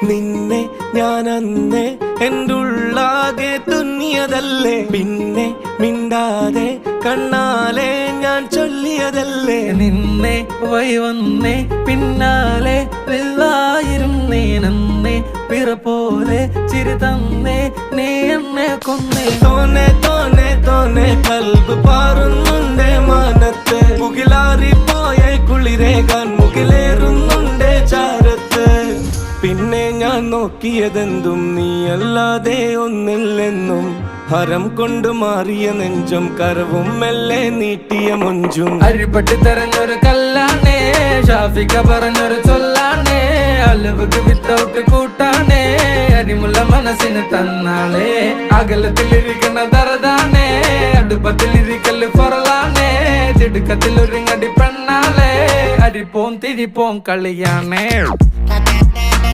നിന്നെ ഞാൻ അന്നേ എൻ്റെ ഉള്ളാകെ തുന്നിയതല്ലേ, പിന്നെ മിണ്ടാതെ കണ്ണാലെ ഞാൻ ചൊല്ലിയതല്ലേ. നിന്നെ വന്നേ പിന്നാലെ വെള്ളായിരുന്നേ നന്നേ പിറ പോലെ ചിരി തന്നേ നീ എന്നെ കൊന്നേ. തോനെ തോനെ തോനെ കൽബ് പാറുന്നുണ്ട് മാനത്ത്, മുകിലാറിപ്പോയ കുളിരേകാൻ മുകിലേറുന്നുണ്ട് ചാരത്ത്. പിന്നെ ഞാൻ നോക്കിയതെന്തും നീയല്ലാതെ ഒന്നില്ലെന്നും, ഹരം കൊണ്ട് മാറിയ നെഞ്ചും കരവും മെല്ലെ നീട്ടിയ മൊഞ്ചും. അരിപ്പട്ടി തെരഞ്ഞൊരു കല്ലാണേ, ഷാഫിക്ക പറഞ്ഞൊരു ചൊല്ലാണേ, അലവുക്ക് വിത്തൗട്ട് കൂട്ടാണേ, അരിമുള്ള മനസ്സിന് തന്നാളേ. അകലത്തിലിരിക്കണ ദറദാണേ, അടുപ്പത്തിലിരിക്കല് പൊറലാണേ, തിടുക്കത്തിലൊരുങ്ങടി പെണ്ണാളേ, അരിപ്പോം തിരിപ്പോം കളിയാണേ.